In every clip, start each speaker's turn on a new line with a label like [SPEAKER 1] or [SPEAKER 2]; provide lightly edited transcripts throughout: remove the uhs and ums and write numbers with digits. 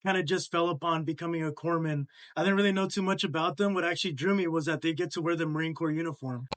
[SPEAKER 1] kind of just fell upon becoming a corpsman. I didn't really know too much about them. What actually drew me was that they get to wear the Marine Corps uniform.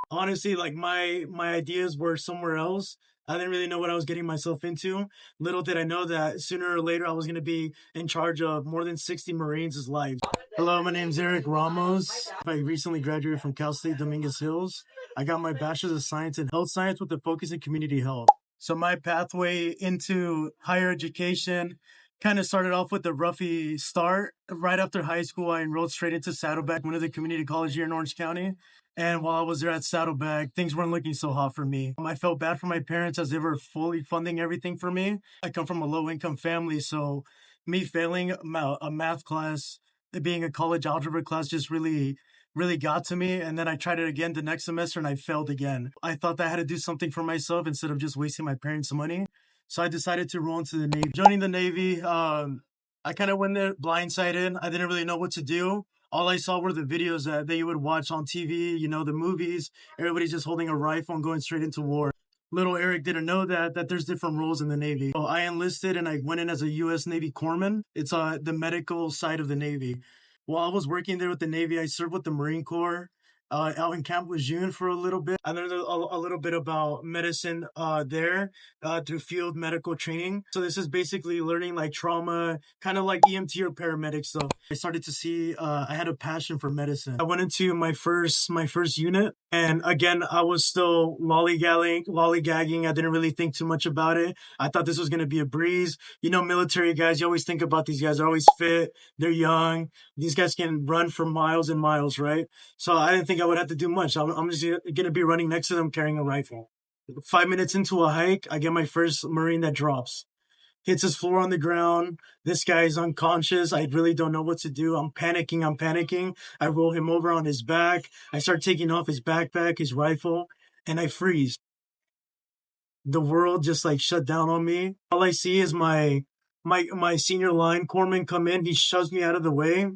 [SPEAKER 1] Honestly, like my ideas were somewhere else. I didn't really know what I was getting myself into. Little did I know that sooner or later I was going to be in charge of more than 60 Marines' lives. Hello, my name's Eric Ramos. I recently graduated from Cal State Dominguez Hills. I got my bachelor's of science in health science with a focus in community health. So my pathway into higher education kind of started off with a roughy start. Right after high school, I enrolled straight into Saddleback, one of the community colleges here in Orange County. And while I was there at Saddleback, things weren't looking so hot for me. I felt bad for my parents as they were fully funding everything for me. I come from a low income family, so me failing a math class, it being a college algebra class, just really got to me. And then I tried it again the next semester and I failed again. I thought that I had to do something for myself instead of just wasting my parents' money. So I decided to roll into the Navy. Joining the Navy, I kind of went there blindsided. I didn't really know what to do. All I saw were the videos that you would watch on TV, the movies. Everybody's just holding a rifle and going straight into war. Little Eric didn't know that there's different roles in the Navy. So I enlisted and I went in as a U.S. Navy corpsman. It's the medical side of the Navy. While I was working there with the Navy, I served with the Marine Corps out in Camp Lejeune for a little bit. I learned a little bit about medicine there through field medical training. So this is basically learning like trauma, kind of like EMT or paramedic stuff. I started to see I had a passion for medicine. I went into my first unit, and again I was still lollygagging. I didn't really think too much about it. I thought this was going to be a breeze. Military guys, you always think about these guys. They're always fit. They're young. These guys can run for miles and miles, right? So I didn't think I would have to do much. I'm just going to be running next to them carrying a rifle. 5 minutes into a hike, I get my first Marine that drops. Hits his floor on the ground. This guy is unconscious. I really don't know what to do. I'm panicking. I roll him over on his back. I start taking off his backpack, his rifle, and I freeze. The world just like shut down on me. All I see is my senior line corpsman come in. He shoves me out of the way,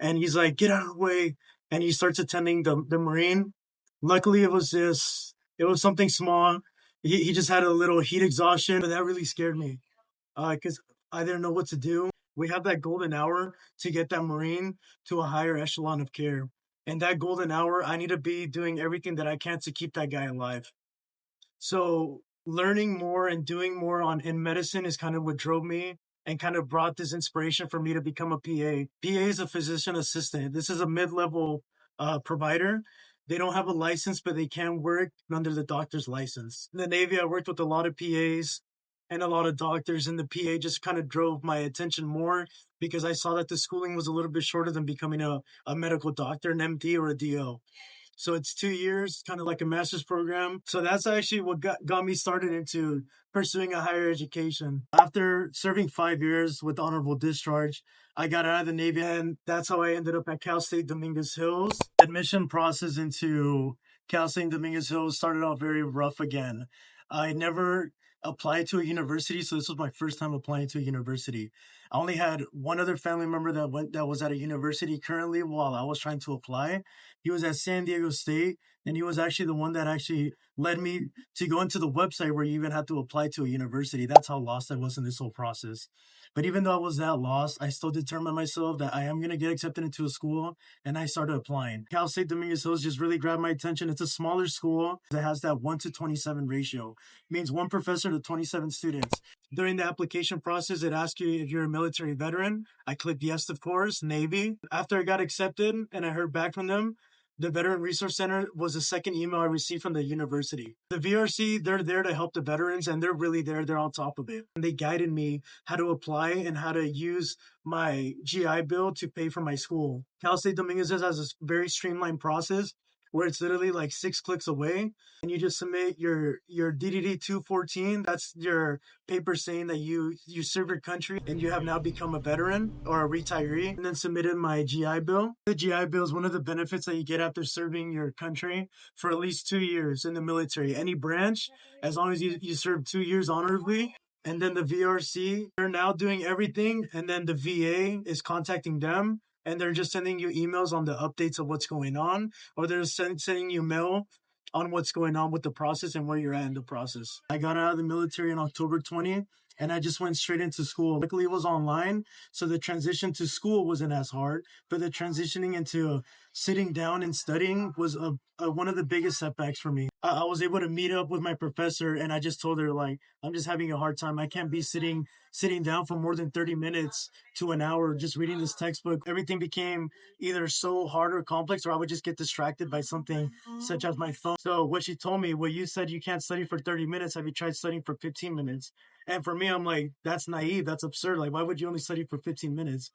[SPEAKER 1] and he's like, "Get out of the way!" And he starts attending the Marine. Luckily, it was something small. He just had a little heat exhaustion, but that really scared me because I didn't know what to do. We have that golden hour to get that Marine to a higher echelon of care. And that golden hour, I need to be doing everything that I can to keep that guy alive. So learning more and doing more in medicine is kind of what drove me and kind of brought this inspiration for me to become a PA. PA is a physician assistant. This is a mid-level provider. They don't have a license, but they can work under the doctor's license. In the Navy, I worked with a lot of PAs and a lot of doctors, and the PA just kind of drove my attention more because I saw that the schooling was a little bit shorter than becoming a medical doctor, an MD or a DO. So it's 2 years, kind of like a master's program. So that's actually what got me started into pursuing a higher education. After serving 5 years with honorable discharge, I got out of the Navy, and that's how I ended up at Cal State Dominguez Hills. Admission process into Cal State Dominguez Hills started off very rough again. I never applied to a university, so this was my first time applying to a university. I only had one other family member that was at a university currently while I was trying to apply. He was at San Diego State, and he was actually the one that actually led me to go into the website where you even had to apply to a university. That's how lost I was in this whole process. But even though I was that lost, I still determined myself that I am going to get accepted into a school, and I started applying. Cal State Dominguez Hills just really grabbed my attention. It's a smaller school that has that 1-27 ratio. It means one professor to 27 students. During the application process, it asks you if you're a military veteran. I clicked yes, of course, Navy. After I got accepted and I heard back from them, the Veteran Resource Center was the second email I received from the university. The VRC, they're there to help the veterans, and they're really there. They're on top of it. And they guided me how to apply and how to use my GI Bill to pay for my school. Cal State Dominguez has a very streamlined process where it's literally like 6 clicks away, and you just submit your DDD 214. That's your paper saying that you serve your country and you have now become a veteran or a retiree, and then submitted my GI Bill. The GI Bill is one of the benefits that you get after serving your country for at least 2 years in the military. Any branch, as long as you serve 2 years honorably. And then the VRC, they're now doing everything, and then the VA is contacting them, and they're just sending you emails on the updates of what's going on, or they're sending you mail on what's going on with the process and where you're at in the process. I got out of the military on October 20th, and I just went straight into school. Luckily, it was online, so the transition to school wasn't as hard, but the transitioning into sitting down and studying was one of the biggest setbacks for me. I was able to meet up with my professor, and I just told her, like, I'm just having a hard time. I can't be sitting down for more than 30 minutes to an hour just reading this textbook. Everything became either so hard or complex, or I would just get distracted by something such as my phone. So what she told me, well, you said you can't study for 30 minutes. Have you tried studying for 15 minutes? And for me, I'm like, that's naive. That's absurd. Like, why would you only study for 15 minutes?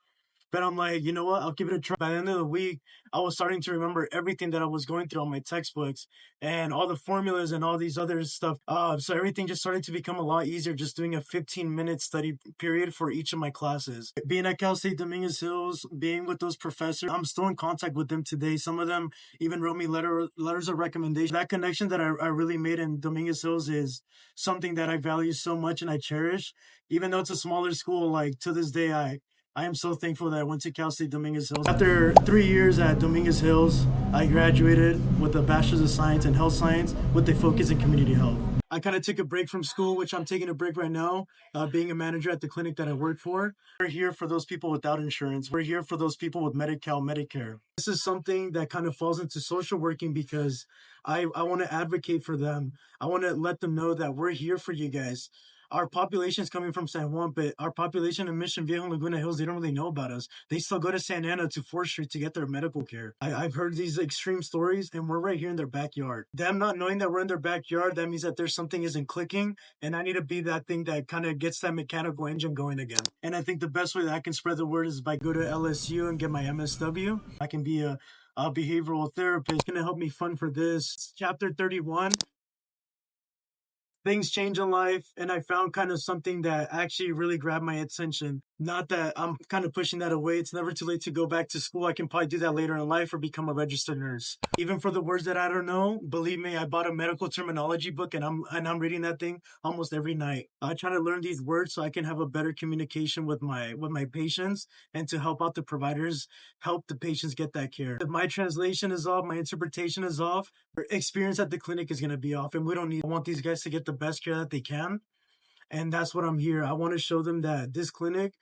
[SPEAKER 1] But I'm like, you know what? I'll give it a try. By the end of the week, I was starting to remember everything that I was going through on my textbooks and all the formulas and all these other stuff. So everything just started to become a lot easier just doing a 15-minute study period for each of my classes. Being at Cal State Dominguez Hills, being with those professors, I'm still in contact with them today. Some of them even wrote me letters of recommendation. That connection that I really made in Dominguez Hills is something that I value so much and I cherish. Even though it's a smaller school, like to this day, I am so thankful that I went to Cal State Dominguez Hills. After 3 years at Dominguez Hills, I graduated with a Bachelor's of Science in Health Science with a focus in community health. I kind of took a break from school, which I'm taking a break right now, being a manager at the clinic that I work for. We're here for those people without insurance. We're here for those people with Medi-Cal, Medicare. This is something that kind of falls into social working because I want to advocate for them. I want to let them know that we're here for you guys. Our population is coming from San Juan, but our population in Mission Viejo and Laguna Hills, they don't really know about us. They still go to Santa Ana to 4th Street to get their medical care. I've heard these extreme stories, and we're right here in their backyard. Them not knowing that we're in their backyard, that means that there's something isn't clicking, and I need to be that thing that kind of gets that mechanical engine going again. And I think the best way that I can spread the word is by go to LSU and get my MSW. I can be a behavioral therapist. It's going to help me fund for this. Chapter 31. Things change in life, and I found kind of something that actually really grabbed my attention. Not that I'm kind of pushing that away. It's never too late to go back to school. I can probably do that later in life or become a registered nurse. Even for the words that I don't know, believe me, I bought a medical terminology book and I'm reading that thing almost every night. I try to learn these words so I can have a better communication with my patients and to help out the providers, help the patients get that care. If my translation is off, my interpretation is off, our experience at the clinic is going to be off, and we don't need. I want these guys to get the best care that they can. And that's what I'm here. I want to show them that this clinic,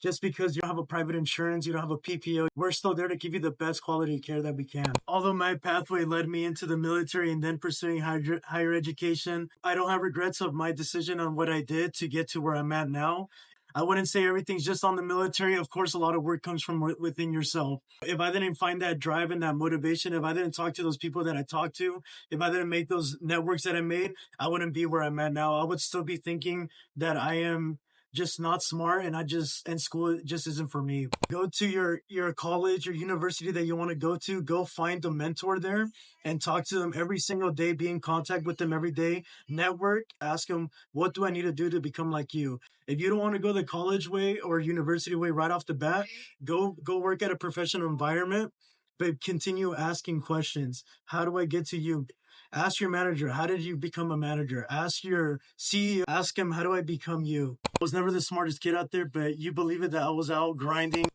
[SPEAKER 1] just because you don't have a private insurance, you don't have a PPO, we're still there to give you the best quality care that we can. Although my pathway led me into the military and then pursuing higher education, I don't have regrets of my decision on what I did to get to where I'm at now. I wouldn't say everything's just on the military. Of course, a lot of work comes from within yourself. If I didn't find that drive and that motivation, if I didn't talk to those people that I talked to, if I didn't make those networks that I made, I wouldn't be where I'm at now. I would still be thinking that I am just not smart and school just isn't for me. Go to your college or university that you want to go to, go find a mentor there and talk to them every single day, be in contact with them every day, network, ask them, what do I need to do to become like you? If you don't want to go the college way or university way right off the bat, go work at a professional environment, but continue asking questions. How do I get to you? Ask your manager, how did you become a manager? Ask your CEO, ask him, how do I become you? I was never the smartest kid out there, but you believe it that I was out grinding.